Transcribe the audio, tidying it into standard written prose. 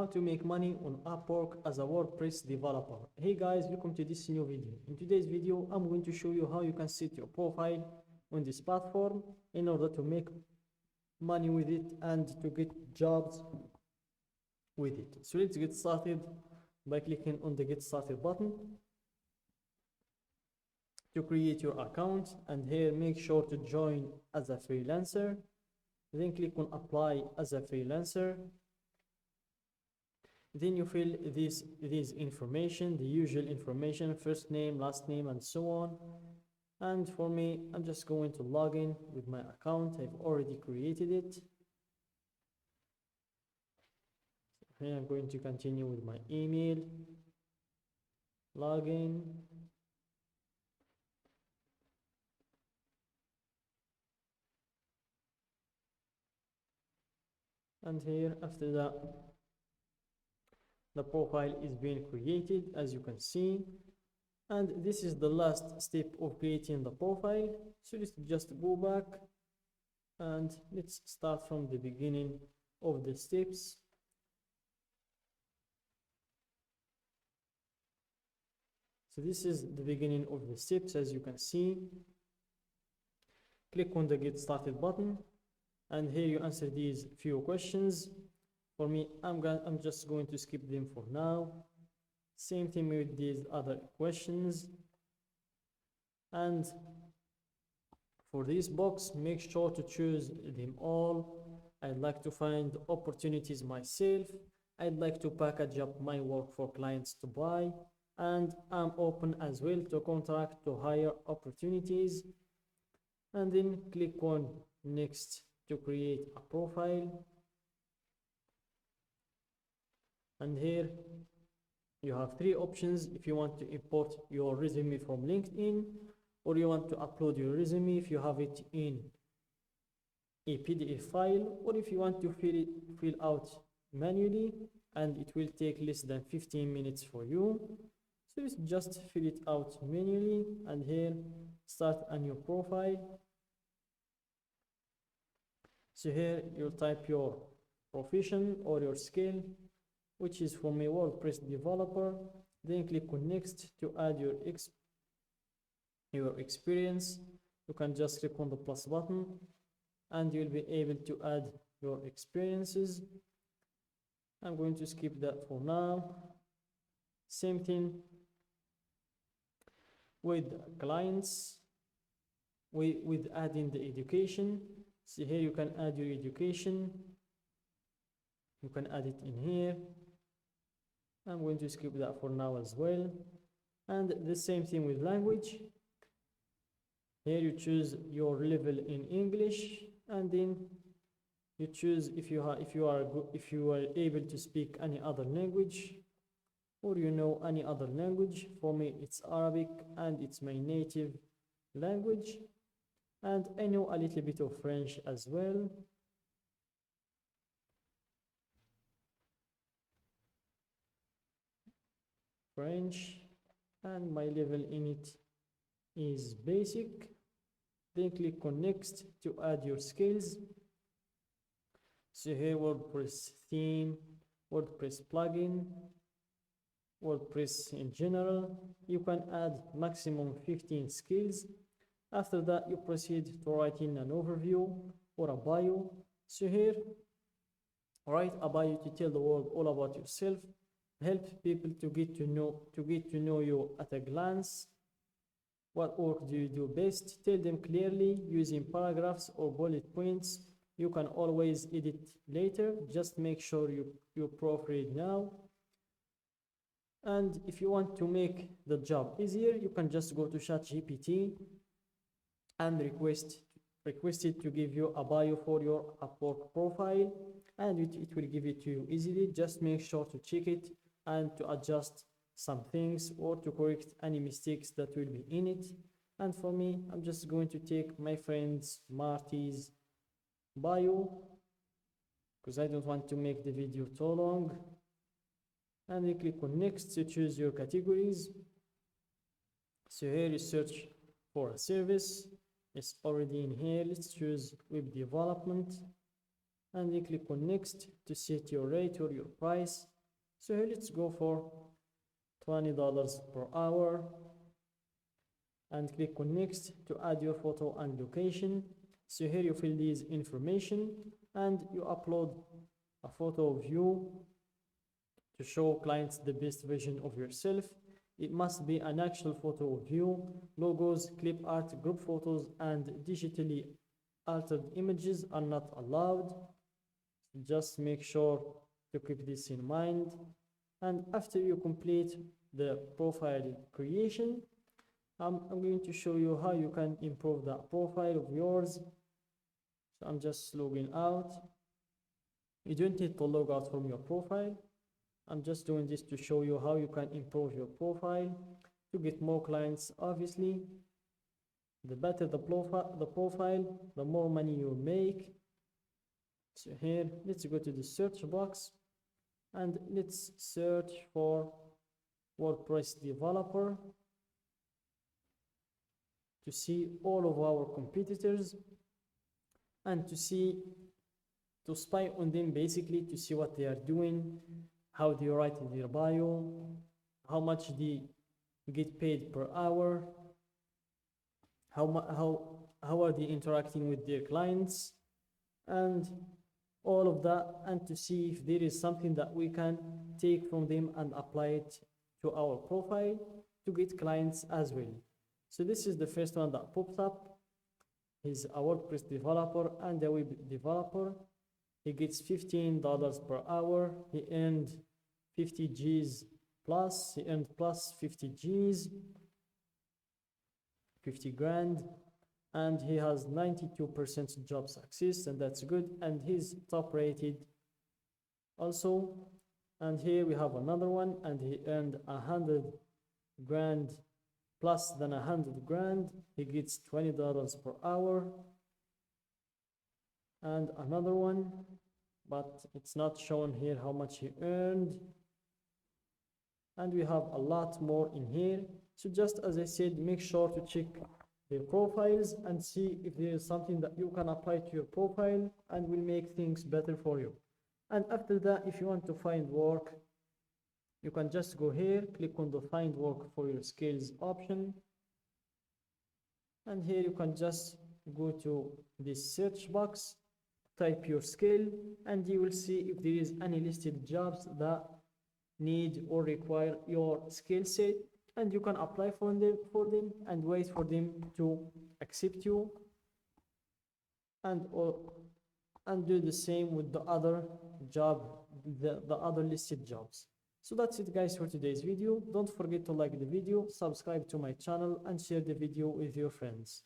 how to make money on Upwork as a WordPress developer. Hey guys, welcome to this new video. In today's video, I'm going to show you how you can set your profile on this platform in order to make money with it and to get jobs with it. So let's get started by clicking on the Get Started button to create your account, and here make sure to join as a freelancer. Then click on Apply as a freelancer. Then you fill this information, the usual information, first name, last name, and so on. And for me, I'm just going to log in with my account. I've already created it. Here I'm going to continue with my email, login. And here, after that, the profile is being created, as you can see. And this is the last step of creating the profile. So let's just go back and let's start from the beginning of the steps. So this is the beginning of the steps, as you can see. Click on the Get Started button, and here you answer these few questions. For me, I'm just going to skip them for now. Same thing with these other questions. And for this box, make sure to choose them all. I'd like to find opportunities myself. I'd like to package up my work for clients to buy. And I'm open as well to contract to hire opportunities. And then click on Next to create a profile. And here you have three options. If you want to import your resume from LinkedIn, or you want to upload your resume if you have it in a PDF file, or if you want to fill out manually, and it will take less than 15 minutes for you. So just fill it out manually, and here start a new profile. So here you'll type your profession or your skill, which is for me WordPress developer. Then click on Next to add your experience. You can just click on the plus button and you'll be able to add your experiences. I'm going to skip that for now. Same thing with clients, with adding the education. So here you can add your education. You can add it in here. I'm going to skip that for now as well. And the same thing with language. Here you choose your level in English, and then you choose if you are able to speak any other language, or you know any other language. For me, it's Arabic, and it's my native language. And I know a little bit of French as well. French, and my level in it is basic. Then click on Next to add your skills. So here WordPress theme, WordPress plugin, WordPress in general. You can add maximum 15 skills. After that, you proceed to writing an overview or a bio. So here, write a bio to tell the world all about yourself. Help people to get to know you at a glance. What work do you do best? Tell them clearly using paragraphs or bullet points. You can always edit later. Just make sure you proofread now. And if you want to make the job easier, you can just go to ChatGPT and request it to give you a bio for your Upwork profile, and it will give it to you easily. Just make sure to check it and to adjust some things or to correct any mistakes that will be in it. And for me, I'm just going to take my friend's Marty's bio because I don't want to make the video too long. And you click on Next to choose your categories. So here you search for a service. It's already in here. Let's choose web development, and you click on Next to set your rate or your price. So here let's go for $20 per hour and click on next to add your photo and location. So here you fill these information and you upload a photo of you to show clients the best version of yourself. It must be an actual photo of you. Logos, clip art, group photos, and digitally altered images are not allowed. Just make sure to keep this in mind. And after you complete the profile creation, I'm going to show you how you can improve that profile of yours. So I'm just logging out. You don't need to log out from your profile. I'm just doing this to show you how you can improve your profile to get more clients. Obviously, the better the profile, the more money you make. So here, let's go to the search box and let's search for WordPress developer to see all of our competitors and to spy on them, basically to see what they are doing, how they write in their bio, how much they get paid per hour, how are they interacting with their clients, and all of that, and to see if there is something that we can take from them and apply it to our profile to get clients as well. So this is the first one that pops up. He's a WordPress developer and a web developer. He gets $15 per hour. He earned 50 G's plus. He earned plus 50 G's, 50 grand. And he has 92% job success, and that's good. And he's top rated also. And here we have another one, and he earned 100 grand plus than 100 grand. He gets $20 per hour. And another one, but it's not shown here how much he earned. And we have a lot more in here. So just as I said, make sure to check their profiles and see if there is something that you can apply to your profile and will make things better for you. And after that, if you want to find work, you can just go here, click on the find work for your skills option. And here you can just go to this search box, type your skill, and you will see if there is any listed jobs that need or require your skill set, and you can apply for them and wait for them to accept you, and do the same with the other the other listed jobs. So that's it guys for today's video. Don't forget to like the video, subscribe to my channel, and share the video with your friends.